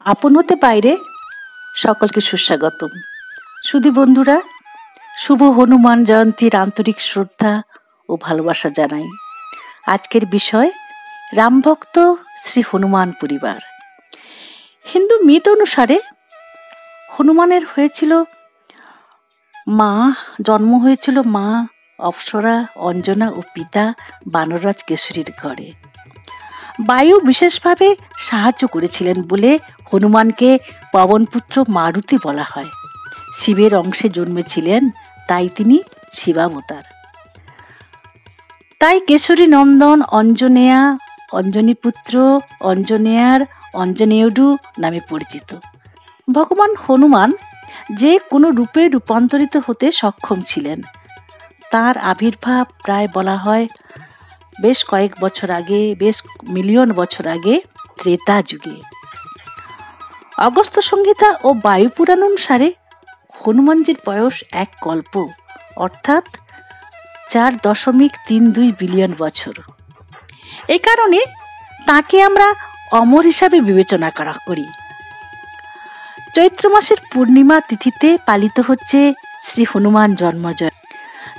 আপন হতে বাইরে সকলকে সুস্বাগতম। সুধী বন্ধুরা, শুভ হনুমান জয়ন্তীর আন্তরিক শ্রদ্ধা ও ভালোবাসা জানাই। আজকের বিষয় রামভক্ত শ্রী হনুমান পরিবার। হিন্দু মিথ অনুসারে হনুমানের জন্ম হয়েছিল মা অপ্সরা অঞ্জনা ও পিতা বানররাজ কেশরীর ঘরে। বায়ু বিশেষভাবে সাহায্য করেছিলেন বলে হনুমানকে পবনপুত্র মারুতি বলা হয়। শিবের অংশে জন্মেছিলেন, তাই তিনি শিবাবতার। তাই কেশরী নন্দন অঞ্জনেয়া, অঞ্জনীপুত্র, অঞ্জনেয়ার, অঞ্জনেয়ডু নামে পরিচিত। ভগবান হনুমান যে কোনো রূপে রূপান্তরিত হতে সক্ষম ছিলেন। তার আবির্ভাব প্রায় বলা হয় বেশ কয়েক বছর আগে, বেশ মিলিয়ন বছর আগে, ত্রেতা যুগে। অগস্ত্য সংহিতা ও বায়ুপুরাণ অনুসারে হনুমানজির বয়স এক কল্প, অর্থাৎ 4.32 বিলিয়ন বছর। এই কারণে তাকে আমরা অমর হিসাবে বিবেচনা করি। চৈত্র মাসের পূর্ণিমা তিথিতে পালিত হচ্ছে শ্রী হনুমান জন্মজয়।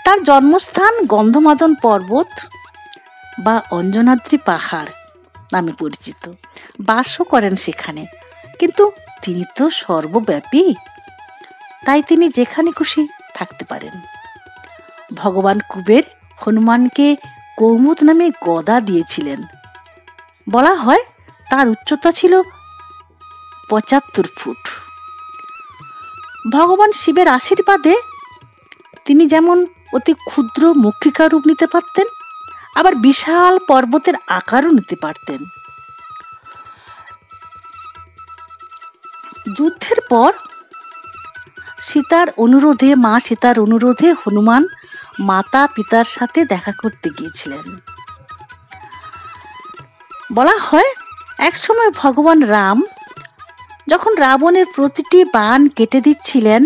তার জন্মস্থান গন্ধমাদন পর্বত বা অঞ্জনাদ্রি পাহাড় নামে পরিচিত। বাসও করেন সেখানে, কিন্তু তিনি তো সর্বব্যাপী, তাই তিনি যেখানে খুশি থাকতে পারেন। ভগবান কুবের হনুমানকে কৌমুদ নামে গদা দিয়েছিলেন। বলা হয় তার উচ্চতা ছিল 75 ফুট। ভগবান শিবের আশীর্বাদে তিনি যেমন অতি ক্ষুদ্র মক্ষিকা রূপ নিতে পারতেন, আবার বিশাল পর্বতের আকারও নিতে পারতেন। যুদ্ধের পর মা সীতার অনুরোধে হনুমান মাতা পিতার সাথে দেখা করতে গিয়েছিলেন। বলা হয় একসময় ভগবান রাম যখন রাবণের প্রতিটি বাণ কেটে দিচ্ছিলেন,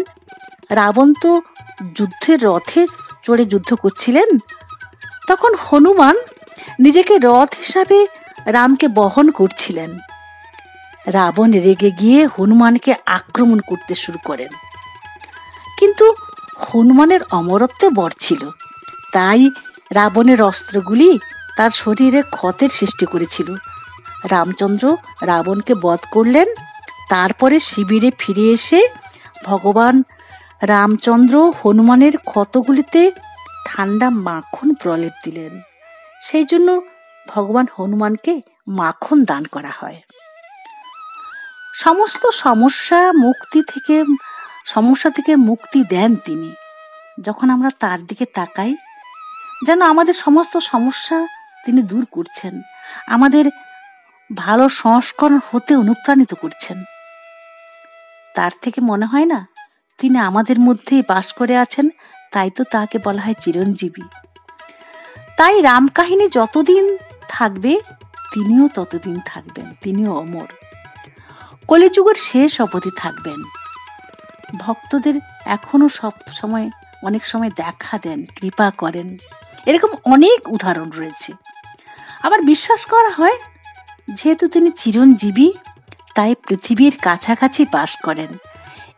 রাবণ তো যুদ্ধের রথে চড়ে যুদ্ধ করছিলেন, তখন হনুমান নিজেকে রথ হিসাবে রামকে বহন করছিলেন। রাবণ রেগে গিয়ে হনুমানকে আক্রমণ করতে শুরু করেন, কিন্তু হনুমানের অমরত্বে বর ছিল, তাই রাবণের অস্ত্রগুলি তার শরীরে ক্ষতের সৃষ্টি করেছিল। রামচন্দ্র রাবণকে বধ করলেন। তারপরে শিবিরে ফিরে এসে ভগবান রামচন্দ্র হনুমানের ক্ষতগুলিতে ঠান্ডা মাখন প্রলেপ দিলেন। সেই জন্য ভগবান হনুমানকে মাখন দান করা হয়। সমস্ত সমস্যা থেকে মুক্তি দেন তিনি। যখন আমরা তার দিকে তাকাই, যেন আমাদের সমস্ত সমস্যা তিনি দূর করছেন, আমাদের ভালো সংস্করণ হতে অনুপ্রাণিত করছেন। তার থেকে মনে হয় না তিনি আমাদের মধ্যেই বাস করে আছেন, তাই তো তাকে বলা হয় চিরঞ্জীবী। তাই রাম কাহিনী যতদিন থাকবে তিনিও ততদিন থাকবেন, তিনিও অমর। কলিযুগের শেষ অবধি থাকবেন। ভক্তদের এখনো অনেক সময় দেখা দেন, কৃপা করেন। এরকম অনেক উদাহরণ রয়েছে। আবার বিশ্বাস করা হয় যেহেতু তিনি চিরঞ্জীবী, তাই পৃথিবীর কাছাকাছি বাস করেন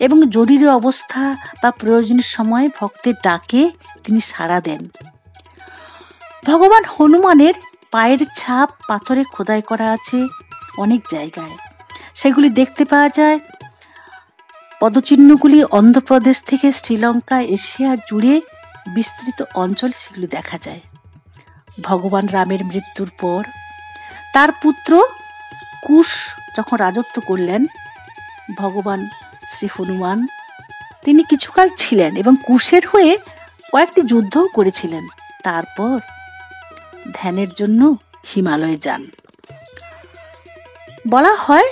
এবং জরুরি অবস্থা বা প্রয়োজনের সময় ভক্তের ডাকে তিনি সাড়া দেন। ভগবান হনুমানের পায়ের ছাপ পাথরে খোদাই করা আছে অনেক জায়গায়। সেগুলি দেখতে পাওয়া যায়। পদচিহ্নগুলি অন্ধ্রপ্রদেশ থেকে শ্রীলঙ্কা, এশিয়া জুড়ে বিস্তৃত অঞ্চলে সেগুলি দেখা যায়। ভগবান রামের মৃত্যুর পর তার পুত্র কুশ যখন রাজত্ব করলেন, ভগবান শ্রী হনুমান তিনি কিছুকাল ছিলেন এবং কুশের হয়ে কয়েকটি যুদ্ধও করেছিলেন। তারপর ধ্যানের জন্য হিমালয়ে যান। বলা হয়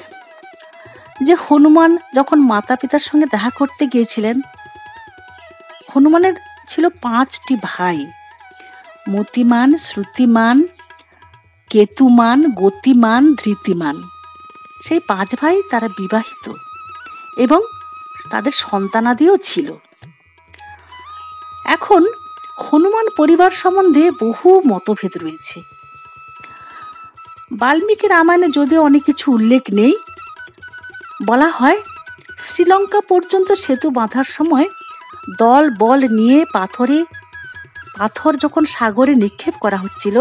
যে হনুমান যখন মাতা পিতার সঙ্গে দেখা করতে গিয়েছিলেন, হনুমানের ছিল 5টি ভাই: মতিমান, শ্রুতিমান, কেতুমান, গতিমান, ধৃতিমান। সেই 5 ভাই তারা বিবাহিত এবং তাদের সন্তানাদিও ছিল। এখন হনুমান পরিবার সম্বন্ধে বহু মতভেদ রয়েছে। বাল্মীকি রামায়ণে যদিও অনেক কিছু উল্লেখ নেই, বলা হয় শ্রীলঙ্কা পর্যন্ত সেতু বাঁধার সময় দল বল নিয়ে পাথর যখন সাগরে নিক্ষেপ করা হচ্ছিল,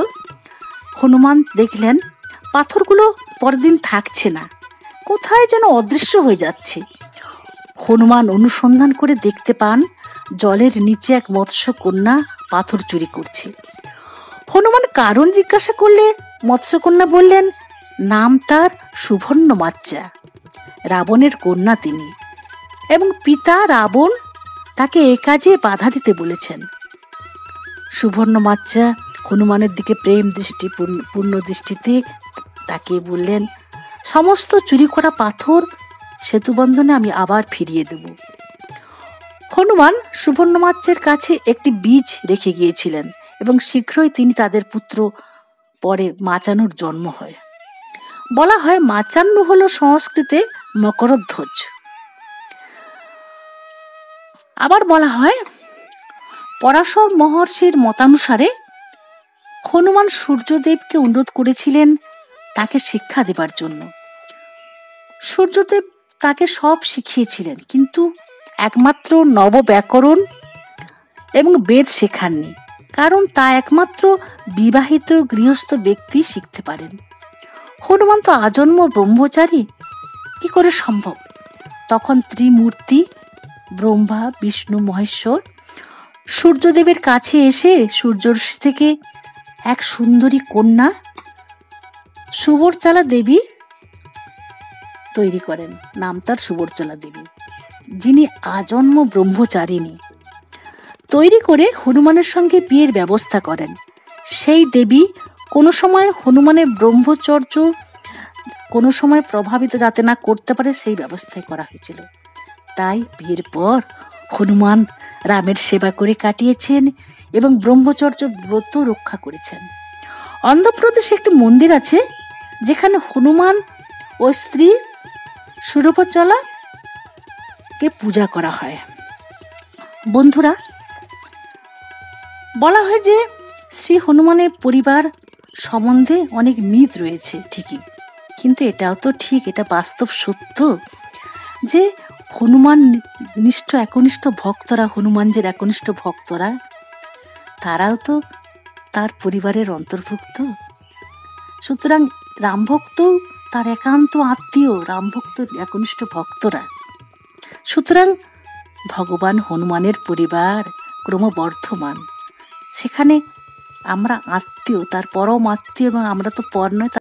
হনুমান দেখলেন পাথরগুলো পরদিন থাকছে না, কোথায় যেন অদৃশ্য হয়ে যাচ্ছে। হনুমান অনুসন্ধান করে দেখতে পান জলের নিচে এক মৎস্য কন্যা পাথর চুরি করছে। হনুমান কারণ জিজ্ঞাসা করলে মৎস্যকন্যা বললেন নাম তার সুবর্ণমাচ্চা, রাবণের কন্যা তিনি, এবং পিতা রাবণ তাকে এ কাজে বাধা দিতে বলেছেন। সুবর্ণমাচ্চা হনুমানের দিকে পূর্ণ দৃষ্টিতে তাকিয়ে বললেন, সমস্ত চুরি করা পাথর সেতুবন্ধনে আমি আবার ফিরিয়ে দেব। হনুমান সুবর্ণমাচ্চের কাছে একটি বীজ রেখে গিয়েছিলেন এবং শীঘ্রই তিনি তাদের পুত্র পরে মাচানুর জন্ম হয়। বলা হয় মাচান্নু হল সংস্কৃতে মকরধ্বজ। আবার বলা হয় পরাশর মহর্ষির মতানুসারে হনুমান সূর্যদেবকে অনুরোধ করেছিলেন তাকে শিক্ষা দেবার জন্য। সূর্যদেব তাকে সব শিখিয়েছিলেন, কিন্তু একমাত্র নবব্যাকরণ এবং বেদ শেখাননি, কারণ তা একমাত্র বিবাহিত গৃহস্থ ব্যক্তি শিখতে পারেন। হনুমান তো আজন্ম ব্রহ্মচারী, কি করে সম্ভব? তখন ত্রিমূর্তি ব্রহ্মা বিষ্ণু মহেশ্বর সূর্যদেবের কাছে এসে সূর্যরশ্মি থেকে এক সুন্দরী কন্যা সুবর্চালা দেবী তৈরি করেন। নাম তার সুবর্চালা দেবী, যিনি আজন্ম ব্রহ্মচারিণী। তৈরি করে হনুমানের সঙ্গে বিয়ের ব্যবস্থা করেন। সেই দেবী কোনো সময় হনুমানের ব্রহ্মচর্য কোনো সময় প্রভাবিত যাতে না করতে পারে সেই ব্যবস্থাই করা হয়েছিল। তাই বিয়ের পর হনুমান রামের সেবা করে কাটিয়েছেন এবং ব্রহ্মচর্য ব্রত রক্ষা করেছেন। অন্ধ্রপ্রদেশে একটি মন্দির আছে যেখানে হনুমান ও স্ত্রী সুরপচলাকে পূজা করা হয়। বন্ধুরা, বলা হয় যে শ্রী হনুমানের পরিবার সম্বন্ধে অনেক মিথ রয়েছে ঠিকই, কিন্তু এটাও তো ঠিক, এটা বাস্তব সত্য যে হনুমান একনিষ্ঠ ভক্তরা, হনুমানজির একনিষ্ঠ ভক্তরা, তারাও তো তার পরিবারের অন্তর্ভুক্ত। সুতরাং রামভক্ত তার একান্ত আত্মীয়, রামভক্ত একনিষ্ঠ ভক্তরা। সুতরাং ভগবান হনুমানের পরিবার ক্রমবর্ধমান, সেখানে আমরা আত্মীয়, তার পরম আত্মীয়, এবং আমরা তো পর নয়।